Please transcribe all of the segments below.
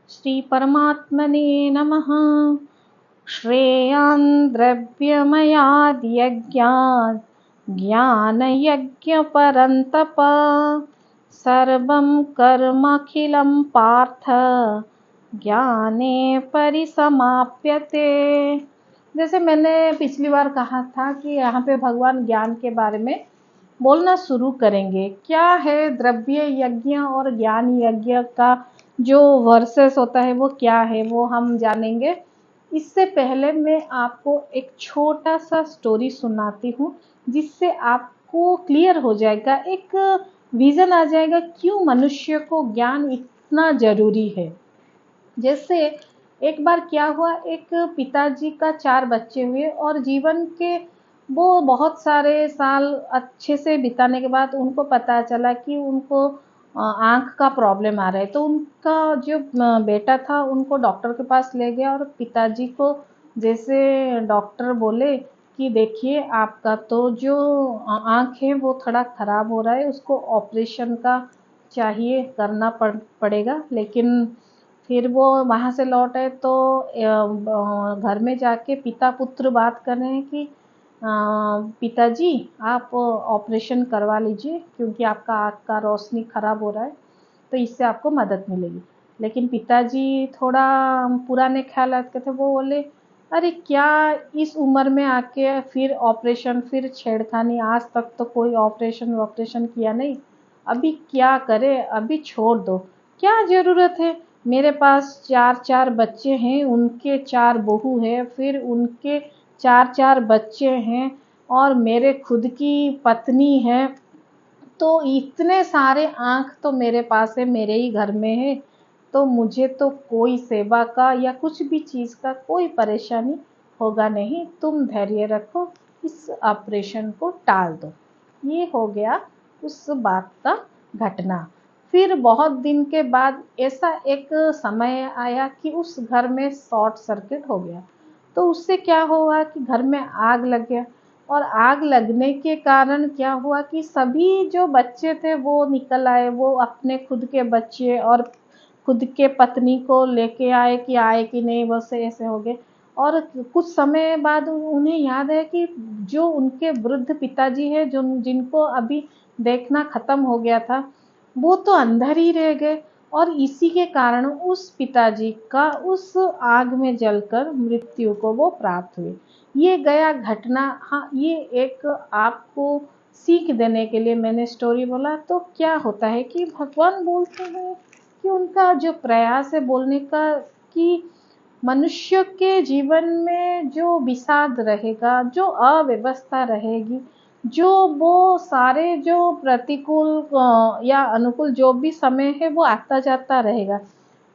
श्री परमात्मने नमः। श्रेयान् द्रव्यमयाद् यज्ञात् ज्ञानयज्ञपरन्तप सर्वं कर्मखिलं पार्थ ज्ञाने परिसमाप्यते। जैसे मैंने पिछली बार कहा था कि यहाँ पे भगवान ज्ञान के बारे में बोलना शुरू करेंगे। क्या है द्रव्य यज्ञ और ज्ञान यज्ञ का जो वर्सेस होता है वो क्या है वो हम जानेंगे। इससे पहले मैं आपको एक छोटा सा स्टोरी सुनाती हूँ जिससे आपको क्लियर हो जाएगा, एक विजन आ जाएगा क्यों मनुष्य को ज्ञान इतना जरूरी है। जैसे एक बार क्या हुआ, एक पिताजी का 4 बच्चे हुए और जीवन के वो बहुत सारे साल अच्छे से बिताने के बाद उनको पता चला कि उनको आँख का प्रॉब्लम आ रहा है। तो उनका जो बेटा था उनको डॉक्टर के पास ले गया और पिताजी को जैसे डॉक्टर बोले कि देखिए आपका तो जो आँख है वो थोड़ा ख़राब हो रहा है, उसको ऑपरेशन का चाहिए करना पड़ेगा। लेकिन फिर वो वहाँ से लौट आए तो घर में जाके पिता पुत्र बात कर रहे हैं कि पिताजी आप ऑपरेशन करवा लीजिए क्योंकि आपका आँख का रोशनी खराब हो रहा है तो इससे आपको मदद मिलेगी। लेकिन पिताजी थोड़ा पुराने ख्यालात के थे, वो बोले अरे क्या इस उम्र में आके फिर ऑपरेशन, फिर छेड़खानी, आज तक तो कोई ऑपरेशन किया नहीं, अभी क्या करे, अभी छोड़ दो, क्या ज़रूरत है। मेरे पास 4 बच्चे हैं, उनके 4 बहू है, फिर उनके 4 बच्चे हैं और मेरे खुद की पत्नी है, तो इतने सारे आँख तो मेरे पास है, मेरे ही घर में है, तो मुझे तो कोई सेवा का या कुछ भी चीज़ का कोई परेशानी होगा नहीं, तुम धैर्य रखो, इस ऑपरेशन को टाल दो। ये हो गया उस बात का घटना। फिर बहुत दिन के बाद ऐसा एक समय आया कि उस घर में शॉर्ट सर्किट हो गया। तो उससे क्या हुआ कि घर में आग लग गया और आग लगने के कारण क्या हुआ कि सभी जो बच्चे थे वो निकल आए, वो अपने खुद के बच्चे और खुद के पत्नी को लेके आए कि नहीं, बस ऐसे हो गए। और कुछ समय बाद उन्हें याद है कि जो उनके वृद्ध पिताजी है, जो जिनको अभी देखना खत्म हो गया था, वो तो अंदर ही रह गए और इसी के कारण उस पिताजी का उस आग में जलकर मृत्यु को वो प्राप्त हुए। ये गया घटना। हाँ, ये एक आपको सीख देने के लिए मैंने स्टोरी बोला। तो क्या होता है कि भगवान बोलते हैं कि उनका जो प्रयास है बोलने का कि मनुष्य के जीवन में जो विषाद रहेगा, जो अव्यवस्था रहेगी, जो वो सारे जो प्रतिकूल या अनुकूल जो भी समय है वो आता जाता रहेगा,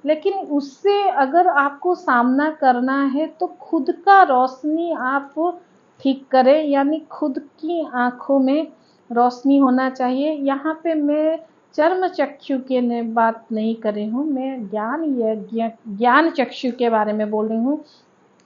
लेकिन उससे अगर आपको सामना करना है तो खुद का रोशनी आप ठीक करें, यानी खुद की आँखों में रोशनी होना चाहिए। यहाँ पे मैं चर्म चक्षु के ने बात नहीं कर रही हूँ, मैं ज्ञान चक्षु के बारे में बोल रही हूँ,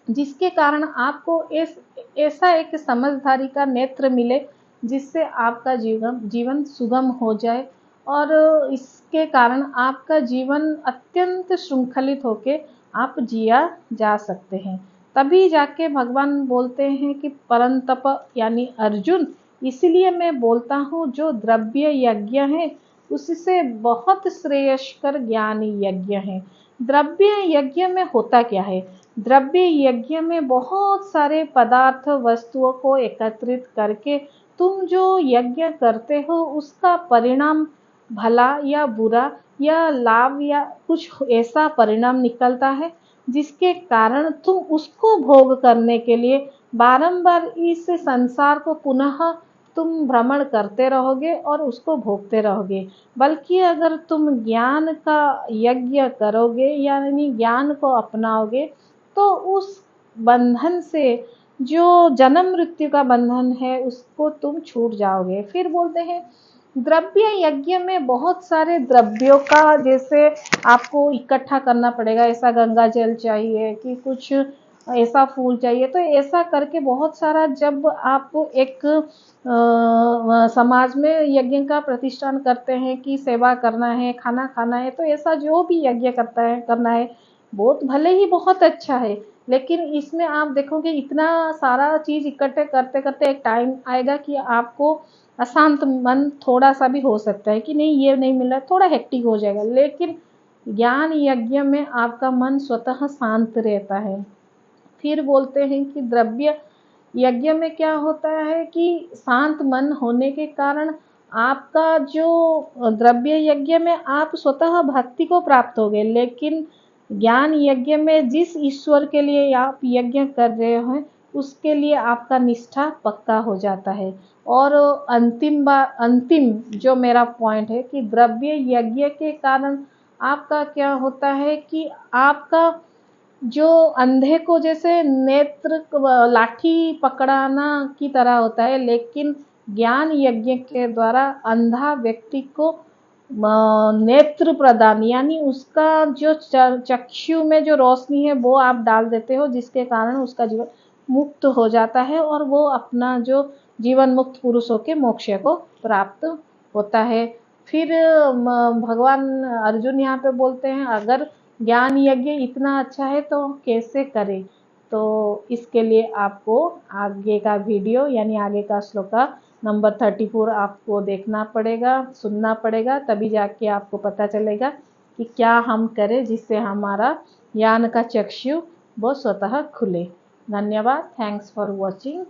जिसके कारण आपको ऐसा एक समझदारी का नेत्र मिले जिससे आपका जीवन सुगम हो जाए और इसके कारण आपका जीवन अत्यंत श्रृंखलित होके आप जिया जा सकते हैं। तभी जाके भगवान बोलते हैं कि परंतप यानी अर्जुन, इसलिए मैं बोलता हूँ जो द्रव्य यज्ञ है उससे बहुत श्रेयस्कर ज्ञान यज्ञ है। द्रव्य यज्ञ में होता क्या है? द्रव्य यज्ञ में बहुत सारे पदार्थ वस्तुओं को एकत्रित करके तुम जो यज्ञ करते हो उसका परिणाम भला या बुरा या लाभ या कुछ ऐसा परिणाम निकलता है जिसके कारण तुम उसको भोग करने के लिए बारंबार इस संसार को पुनः तुम भ्रमण करते रहोगे और उसको भोगते रहोगे। बल्कि अगर तुम ज्ञान का यज्ञ करोगे यानी ज्ञान को अपनाओगे तो उस बंधन से, जो जन्म मृत्यु का बंधन है, उसको तुम छूट जाओगे। फिर बोलते हैं द्रव्य यज्ञ में बहुत सारे द्रव्यों का जैसे आपको इकट्ठा करना पड़ेगा, ऐसा गंगा जल चाहिए कि कुछ ऐसा फूल चाहिए। तो ऐसा करके बहुत सारा, जब आप एक समाज में यज्ञ का प्रतिष्ठान करते हैं कि सेवा करना है, खाना खाना है, तो ऐसा जो भी यज्ञ करता है करना है, बहुत भले ही बहुत अच्छा है, लेकिन इसमें आप देखोगे इतना सारा चीज इकट्ठे करते करते एक टाइम आएगा कि आपको अशांत मन थोड़ा सा भी हो सकता है कि नहीं ये नहीं मिल रहा, थोड़ा हेक्टिक हो जाएगा। लेकिन ज्ञान यज्ञ में आपका मन स्वतः शांत रहता है। फिर बोलते हैं कि द्रव्य यज्ञ में क्या होता है कि शांत मन होने के कारण आपका जो द्रव्य यज्ञ में आप स्वतः भक्ति को प्राप्त होगे, लेकिन ज्ञान यज्ञ में जिस ईश्वर के लिए आप यज्ञ कर रहे हैं उसके लिए आपका निष्ठा पक्का हो जाता है। और अंतिम जो मेरा पॉइंट है कि द्रव्य यज्ञ के कारण आपका क्या होता है कि आपका जो अंधे को जैसे नेत्र लाठी पकड़ाना की तरह होता है, लेकिन ज्ञान यज्ञ के द्वारा अंधा व्यक्ति को नेत्र प्रदान, यानी उसका जो चक्षु में जो रोशनी है वो आप डाल देते हो, जिसके कारण उसका जीवन मुक्त हो जाता है और वो अपना जो जीवन मुक्त पुरुष होके मोक्ष को प्राप्त होता है। फिर भगवान अर्जुन यहाँ पे बोलते हैं अगर ज्ञान यज्ञ इतना अच्छा है तो कैसे करें। तो इसके लिए आपको आगे का वीडियो यानी आगे का श्लोका नंबर 34 आपको देखना पड़ेगा, सुनना पड़ेगा, तभी जाके आपको पता चलेगा कि क्या हम करें जिससे हमारा ज्ञान का चक्षु वो स्वतः खुले। धन्यवाद। Thanks for watching.